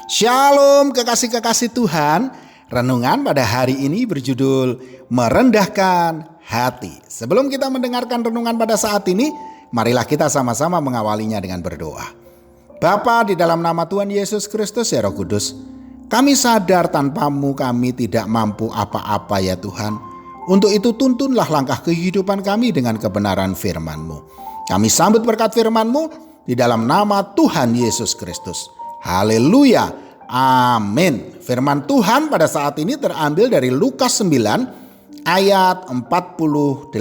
Shalom kekasih-kekasih Tuhan. Renungan pada hari ini berjudul Merendahkan Hati. Sebelum kita mendengarkan renungan pada saat ini, marilah kita sama-sama mengawalinya dengan berdoa. Bapa, di dalam nama Tuhan Yesus Kristus ya Roh Kudus, kami sadar tanpa-Mu kami tidak mampu apa-apa ya Tuhan. Untuk itu tuntunlah langkah kehidupan kami dengan kebenaran firman-Mu. Kami sambut berkat firman-Mu di dalam nama Tuhan Yesus Kristus. Haleluya, amin. Firman Tuhan pada saat ini terambil dari Lukas 9 ayat 48.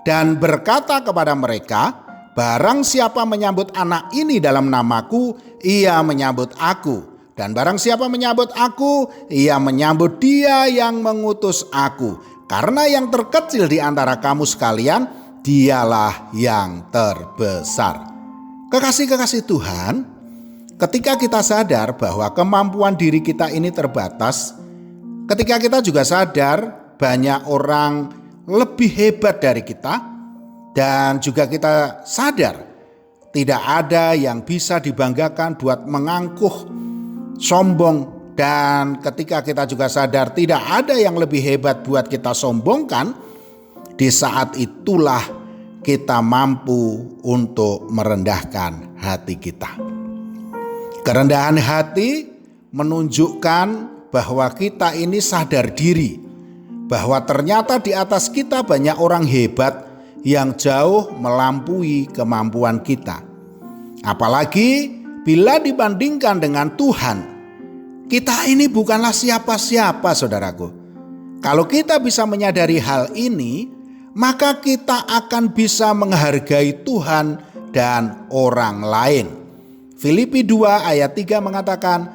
Dan berkata kepada mereka, barang siapa menyambut anak ini dalam namaku, ia menyambut aku. Dan barang siapa menyambut aku, ia menyambut dia yang mengutus aku. Karena yang terkecil di antara kamu sekalian, dialah yang terbesar. Kekasih-kekasih Tuhan, ketika kita sadar bahwa kemampuan diri kita ini terbatas, ketika kita juga sadar banyak orang lebih hebat dari kita, dan juga kita sadar tidak ada yang bisa dibanggakan buat mengangkuh sombong, dan ketika kita juga sadar tidak ada yang lebih hebat buat kita sombongkan, di saat itulah kita mampu untuk merendahkan hati kita. Kerendahan hati menunjukkan bahwa kita ini sadar diri, bahwa ternyata di atas kita banyak orang hebat yang jauh melampaui kemampuan kita. Apalagi bila dibandingkan dengan Tuhan, kita ini bukanlah siapa-siapa, saudaraku. Kalau kita bisa menyadari hal ini, maka kita akan bisa menghargai Tuhan dan orang lain. Filipi 2 ayat 3 mengatakan,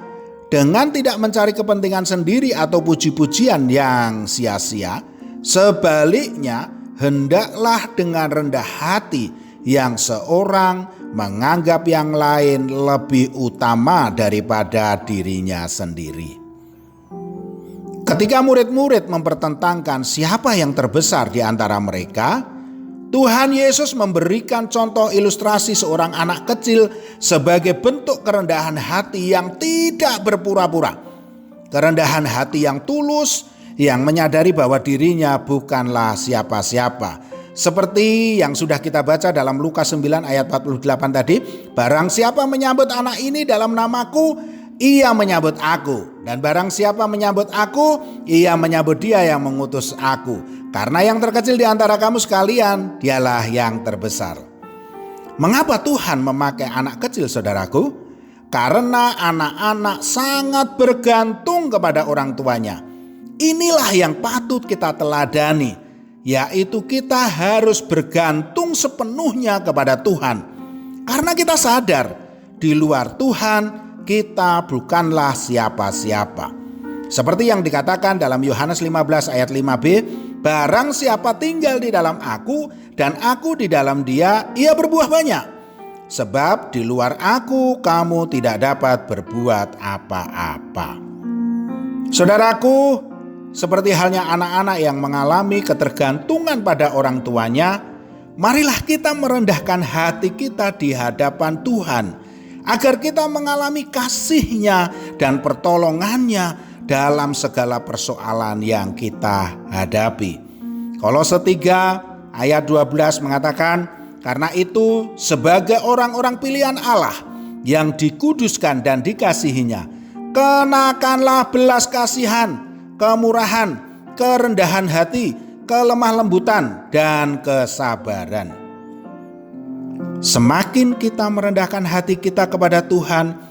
dengan tidak mencari kepentingan sendiri atau puji-pujian yang sia-sia, sebaliknya hendaklah dengan rendah hati yang seorang menganggap yang lain lebih utama daripada dirinya sendiri. Ketika murid-murid mempertentangkan siapa yang terbesar di antara mereka, Tuhan Yesus memberikan contoh ilustrasi seorang anak kecil sebagai bentuk kerendahan hati yang tidak berpura-pura. Kerendahan hati yang tulus, yang menyadari bahwa dirinya bukanlah siapa-siapa. Seperti yang sudah kita baca dalam Lukas 9 ayat 48 tadi, barang siapa menyambut anak ini dalam namaku, ia menyambut aku. Dan barang siapa menyambut aku, ia menyambut dia yang mengutus aku. Karena yang terkecil di antara kamu sekalian, dialah yang terbesar. Mengapa Tuhan memakai anak kecil, saudaraku? Karena anak-anak sangat bergantung kepada orang tuanya. Inilah yang patut kita teladani, yaitu kita harus bergantung sepenuhnya kepada Tuhan. Karena kita sadar, di luar Tuhan kita bukanlah siapa-siapa. Seperti yang dikatakan dalam Yohanes 15 ayat 5b, barang siapa tinggal di dalam aku dan aku di dalam dia, ia berbuah banyak. Sebab di luar aku kamu tidak dapat berbuat apa-apa. Saudaraku, seperti halnya anak-anak yang mengalami ketergantungan pada orang tuanya, marilah kita merendahkan hati kita di hadapan Tuhan, agar kita mengalami kasih-Nya dan pertolongan-Nya dalam segala persoalan yang kita hadapi. Kolose 3 ayat 12 mengatakan, karena itu sebagai orang-orang pilihan Allah yang dikuduskan dan dikasihi-Nya, kenakanlah belas kasihan, kemurahan, kerendahan hati, kelemah lembutan, dan kesabaran. Semakin kita merendahkan hati kita kepada Tuhan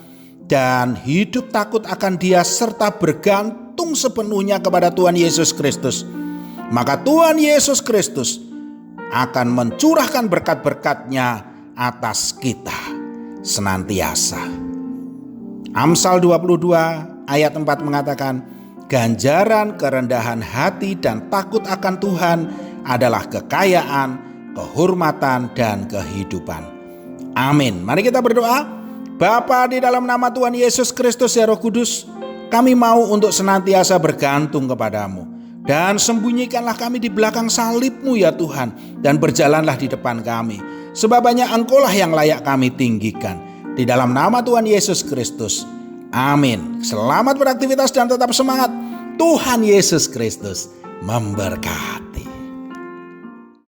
dan hidup takut akan Dia serta bergantung sepenuhnya kepada Tuhan Yesus Kristus, maka Tuhan Yesus Kristus akan mencurahkan berkat-berkat-Nya atas kita senantiasa. Amsal 22 ayat 4 mengatakan, ganjaran kerendahan hati dan takut akan Tuhan adalah kekayaan, kehormatan, dan kehidupan. Amin. Mari kita berdoa. Bapa, di dalam nama Tuhan Yesus Kristus ya Roh Kudus, kami mau untuk senantiasa bergantung kepadamu. Dan sembunyikanlah kami di belakang salib-Mu ya Tuhan, dan berjalanlah di depan kami. Sebab hanya Engkau lah yang layak kami tinggikan. Di dalam nama Tuhan Yesus Kristus Amin. Selamat beraktivitas dan tetap semangat. Tuhan Yesus Kristus memberkati.